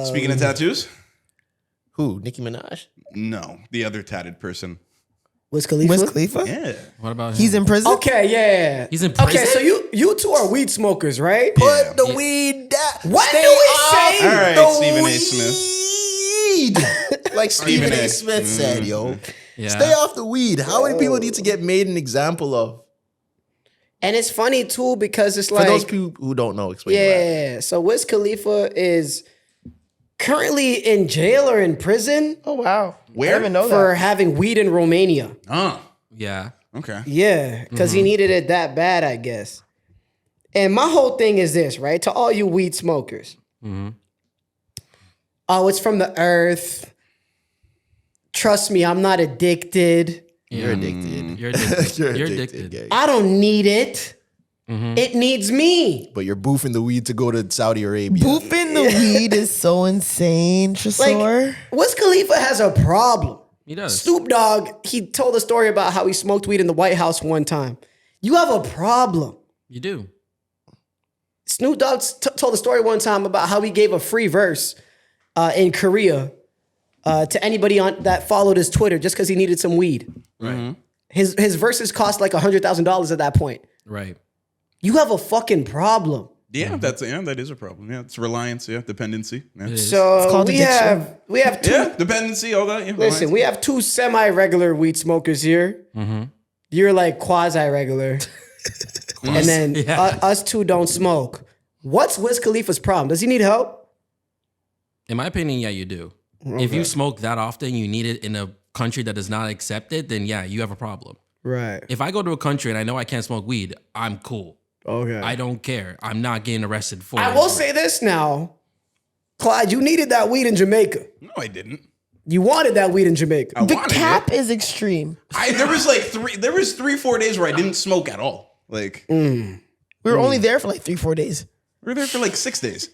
Speaking of tattoos, Who? Nicki Minaj? no, the other tatted person. Wiz Khalifa? Wiz Khalifa? Yeah. What about him? He's in prison? Okay, yeah. He's in Okay, prison? so you two are weed smokers, right? Put the weed down. What Stay do we off say? All right, the Stephen A. Smith. weed. Like Stephen A. A. Smith said, yo. Yeah. Stay off the weed. How many people need to get made an example of? And it's funny too because it's For like those people who don't know, explain that. yeah. So Wiz Khalifa is currently in jail or in prison Oh, wow. Where? I didn't even know for that. having weed in Romania. Oh, Yeah. okay. Yeah, because he needed it that bad, I guess. And my whole thing is this, right? To all you weed smokers. Oh, it's from the earth. Trust me, I'm not addicted. You're addicted. You're addicted. You're You're addicted, addicted. gang. I don't need it. It needs me. But you're boofing the weed to go to Saudi Arabia. Boofing the weed is so insane, Tresor. Like, Wiz Khalifa has a problem. He does. Snoop Dogg, he told a story about how he smoked weed in the White House one time. You have a problem. You do. Snoop Dogg told a story one time about how he gave a free verse in Korea to anybody that followed his Twitter just because he needed some weed. Right. His verses cost like $100,000 at that point. Right. You have a fucking problem. Yeah, that is a problem. Yeah, it's reliance. Yeah, dependency. Yeah, It is. So called we addiction. have two. yeah, dependency. All that. Yeah, Listen, reliance. we have two semi-regular weed smokers here. You're like quasi-regular, and then Yeah. us two don't smoke. What's Wiz Khalifa's problem? Does he need help? In my opinion, yeah, you do. If you smoke that often, you need it in a country that does not accept it, then yeah, you have a problem. Right. If I go to a country and I know I can't smoke weed, I'm cool. Okay. I don't care. I'm not getting arrested for I it. will say this now, Clyde. You needed that weed in Jamaica. No, I didn't. You wanted that weed in Jamaica. I The wanted cap it. is extreme. There was like 3-4 days where I didn't smoke at all. Like We were only there for like 3-4 days. we were there for like 6 days.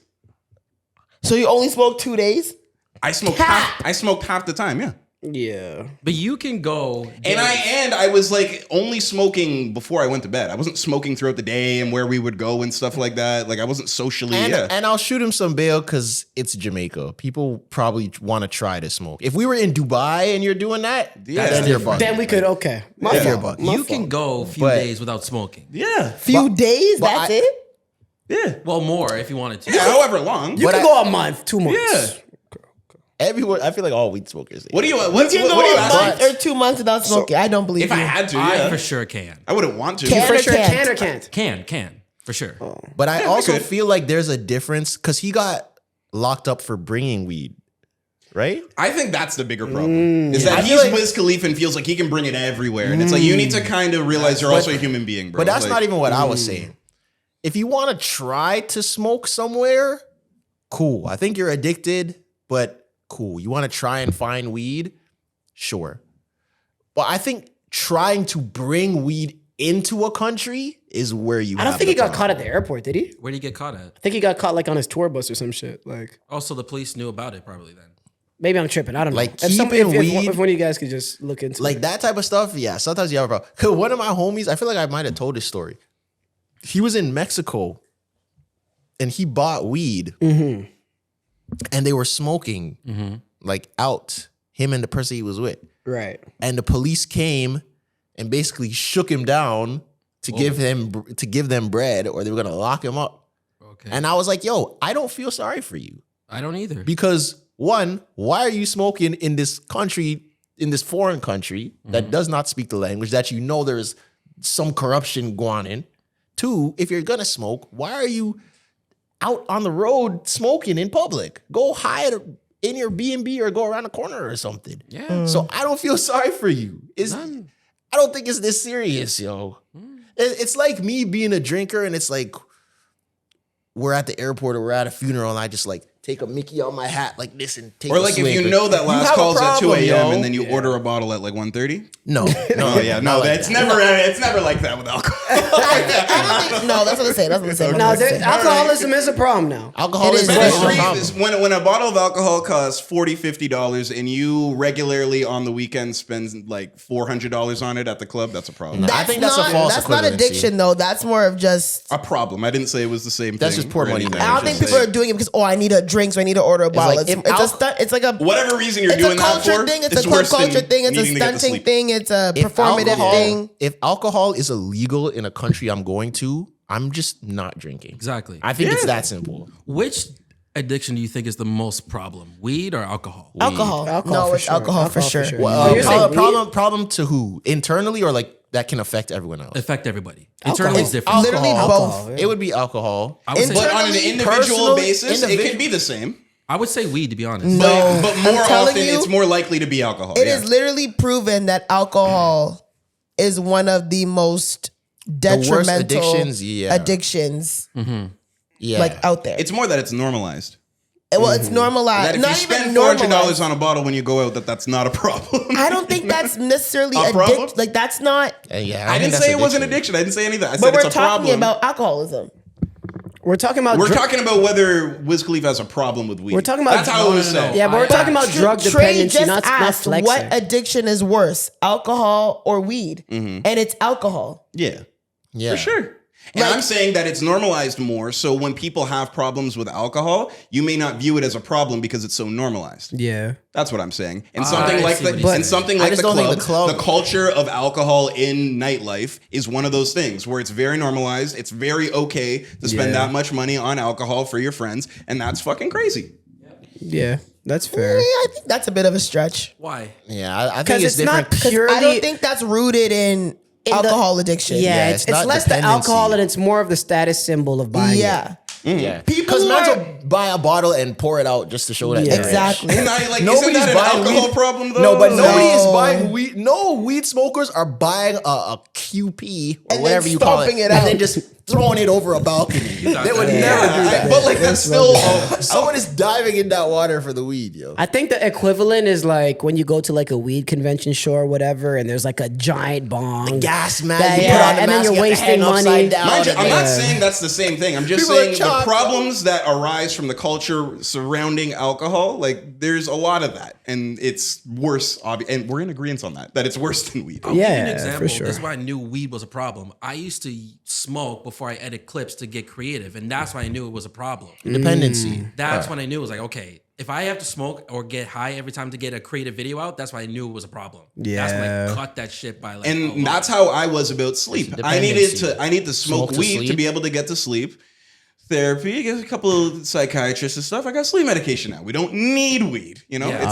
So you only smoked 2 days? I smoked half the time. Yeah. Yeah. But you can go. And I was like only smoking before I went to bed. I wasn't smoking throughout the day and where we would go and stuff like that. Like I wasn't socially. And I'll shoot him some bail because it's Jamaica. People probably want to try to smoke. If we were in Dubai and you're doing that, Yeah. that's your buck. Then we could. Okay. My Yeah. fault. Your My You fault. can go a few But- days without smoking. Yeah. Few days? but That's I- it? Yeah. Well, more if you wanted to. Yeah. However long. You But can I- go a month, 2 months. Yeah. Everyone, I feel like all weed smokers. What do you? You What can do go you a ask? month or 2 months without smoking. I don't believe If you. I had to, I yeah. for sure can. I wouldn't want to. Can For or sure, can't? can or can't? Can for sure. But I Yeah, we also could. feel like there's a difference because he got locked up for bringing weed, right? I think that's the bigger problem. Is that I he's feel like- Wiz Khalifa and feels like he can bring it everywhere. And it's like, you need to kind of realize you're also a human being, bro. But that's Like, not even what I was saying. If you want to try to smoke somewhere, cool. I think you're addicted, but cool. You want to try and find weed? Sure. But I think trying to bring weed into a country is where you I don't have think the he got problem. caught at the airport, did he? Where did he get caught at? I think he got caught like on his tour bus or some shit. Like Also, the police knew about it probably then. maybe I'm tripping. I don't know. Like, if, keeping weed- if one of you guys could just look into Like it. that type of stuff, yeah. Sometimes you have a problem. 'Cause one of my homies, I feel like I might have told this story. He was in Mexico and he bought weed and they were smoking like out, him and the person he was with. Right. And the police came and basically shook him down to give them bread or they were gonna lock him up. Okay. And I was like, yo, I don't feel sorry for you. I don't either. Because one, why are you smoking in this country, in this foreign country that does not speak the language, that you know there's some corruption going on in? Two, if you're gonna smoke, why are you out on the road smoking in public? Go hide in your B&B or go around the corner or something. Yeah. So I don't feel sorry for you. I don't think it's this serious, yo. It's like me being a drinker and it's like we're at the airport or we're at a funeral and I just like take a Mickey on my hat like this and take Or a like if swig. you know that You last have a call's at 2 problem, a.m. yo. and then you order a bottle at like 1:30. No. Oh yeah, no, not like it's that. never like that with alcohol. I don't think. No, that's what I'm saying. That's what I'm saying. No, alcoholism is a problem now. Alcoholism It is. is a problem. When a bottle of alcohol costs $40, $50 and you regularly on the weekend spend like $400 on it at the club, that's a problem. I think that's a false That's not equivalency. addiction, though. That's more of just. A problem. I didn't say it was the same thing. That's just poor or money anything. management. I don't think people are doing it because I need a drink, so I need to order a bottle. like, It's, if it's a stunt. It's like a Whatever reason you're it's doing a that culture for, thing. It's it's a worse culture than thing. It's a needing to get to stunting sleep. thing. It's a If performative thing. If alcohol is illegal in a country I'm going to, I'm just not drinking. Exactly. I think it's that simple. Which addiction do you think is the most problem? Weed or alcohol? Alcohol. Alcohol No, for it's sure. alcohol for Alcohol sure. for sure. Well, you're saying problem to who? Internally or like that can affect everyone else? Affect everybody. Alcohol. Internally is different. Literally Alcohol, both. yeah. It would be alcohol. I would say, But on an Internally, individual personally, basis, it could be the same. I would say weed, to be honest. No. But more I'm telling often, you, it's more likely to be alcohol. It is literally proven that alcohol is one of the most detrimental addictions, yeah. addictions Yeah. like out there. It's more that it's normalized. Well, it's normalized. That if Not you even spend normalized. $400 on a bottle when you go out, that's not a problem. I don't think that's necessarily A problem? addiction. Like that's not. Yeah, I think didn't that's say it wasn't addiction. I didn't say any of that. I But said we're it's a talking problem. about alcoholism. We're talking about We're talking about whether Wiz Khalifa has a problem with weed. We're talking about- That's how it was No. said. Yeah, but we're talking about drug Trey dependency, just not asked flexing. what addiction is worse, alcohol or weed, and it's alcohol. Yeah. Yeah. For sure. And Like- I'm saying that it's normalized more. So when people have problems with alcohol, you may not view it as a problem because it's so normalized. Yeah. That's what I'm saying. And I something like see the what he's and saying. something I like just the don't think club, the club- the culture of alcohol in nightlife is one of those things where it's very normalized. It's very okay to spend Yeah. that much money on alcohol for your friends, and that's fucking crazy. Yeah. That's Yeah, fair. I think that's a bit of a stretch. Why? Yeah, I think 'Cause it's it's not different. 'Cause purely. I don't think that's rooted in alcohol addiction. Yeah, it's it's not less the dependency. alcohol and it's more of the status symbol of buying. Yeah. Yeah, People because who man's are- will buy a bottle and pour it out just to show that. Yeah. they're rich. Exactly. And I, like, Nobody's isn't that an buying alcohol weed. problem though? No, but nobody is No. buying weed. No weed smokers are buying a QP or And whatever then you call it, stomping it and out. then just throwing it over a balcony. They got would that. never do that. But like that's still Someone is diving in that water for the weed, yo. I think the equivalent is like when you go to like a weed convention show or whatever, and there's like a giant bong. Gas man, Yeah, you yeah, put on the and then mask, you're you have to wasting hang upside money. down. Mind you, I'm not Yeah. saying that's the same thing. I'm just People are saying the chopped, problems that arise from the culture surrounding alcohol, like there's a lot of that, and it's worse. And we're in agreement on that it's worse than weed. I'll give you an Yeah, example. for sure. This is why I knew weed was a problem. I used to smoke before I edit clips to get creative, and that's why I knew it was a problem. Dependency. That's when I knew it was like, okay, if I have to smoke or get high every time to get a creative video out, that's why I knew it was a problem. That's when Yeah. I cut that shit by like. a And lot. that's how I was about sleep. It's I dependency. need to smoke Smoke to weed to sleep. be able to get to sleep. Therapy, get a couple of psychiatrists and stuff. I got sleep medication now. We don't need weed. You know, Yeah.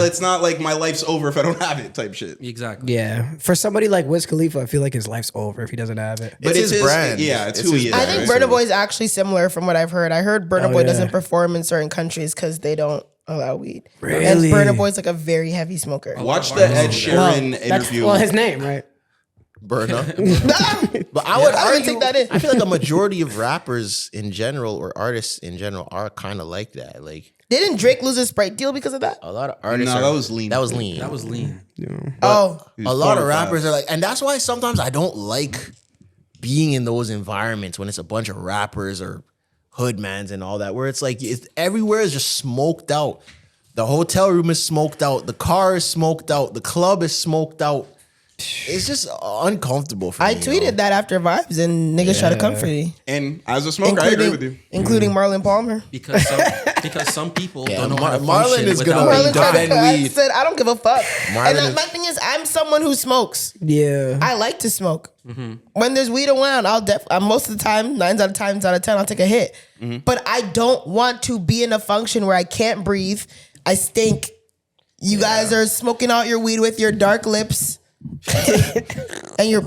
it's not like my life's over if I don't have it type shit. Exactly. Yeah. For somebody like Wiz Khalifa, I feel like his life's over if he doesn't have it. But It's his brand. Yeah, it's It's who his he is. I think right? Burna Boy is actually similar from what I've heard. I heard Burna Oh, Boy yeah. doesn't perform in certain countries because they don't allow weed. Really? And Burna Boy's like a very heavy smoker. Watch Oh, the wow. Ed Well, Sheeran that's interview. his name, right? Burner. But But I would I would argue, take that in. I feel like a majority of rappers in general or artists in general are kind of like that. Like Didn't Drake lose his Sprite deal because of that? a lot of artists. No, are- that was lean. That was lean. That was lean. Oh, He was a lot of pouring rappers fast. are like, and that's why sometimes I don't like being in those environments when it's a bunch of rappers or hoodmans and all that, where it's like everywhere is just smoked out. The hotel room is smoked out. The car is smoked out. The club is smoked out. It's just uncomfortable for I me. tweeted that after Vibes and niggas try to comfort me. And as a smoker, I agree with you. Including Marlon Palmer. Because some people Yeah, don't know how to Marlon function is without gonna being be done. defend I weed. said I don't give a fuck. Marlon And is- my thing is, I'm someone who smokes. Yeah. I like to smoke. When there's weed around, most of the time, 9 out of 10, I'll take a hit. But I don't want to be in a function where I can't breathe. I stink. You guys are smoking out your weed with your dark lips, and you're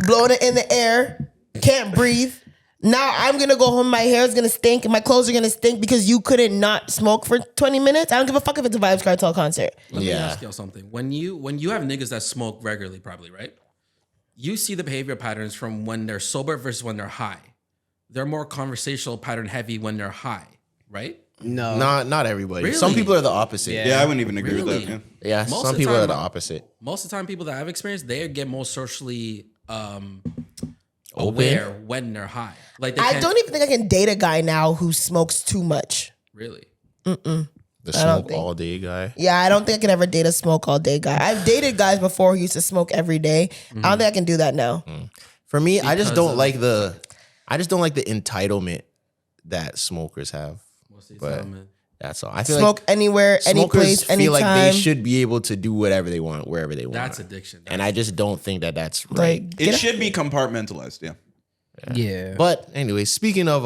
blowing it in the air. Can't breathe. Now I'm gonna go home. My hair's gonna stink, and my clothes are gonna stink because you couldn't not smoke for 20 minutes. I don't give a fuck if it's a Vibes Cartel concert. Let me Yeah. ask y'all something. When you have niggas that smoke regularly, probably, right? You see the behavior patterns from when they're sober versus when they're high. They're more conversational pattern heavy when they're high, right? No. Not everybody. Really? Some people are the opposite. Yeah, I wouldn't even agree with Really? that. Yeah. Yeah, Most some of the people time, are the opposite. Most of the time, people that I've experienced, they get most socially aware when they're high. Like they I can't, don't even think I can date a guy now who smokes too much. really. The smoke all day guy. Yeah, I don't think I can ever date a smoke all day guy. I've dated guys before who used to smoke every day. I don't think I can do that now. For me, I just Because don't of- like the entitlement that smokers have. What's the But entitlement? that's all. I feel Smoke like anywhere, any smokers place, feel anytime. like they should be able to do whatever they want, wherever they want. That's addiction. And I just don't think that that's right. Like, It should be compartmentalized. Yeah. Yeah. But anyway, speaking of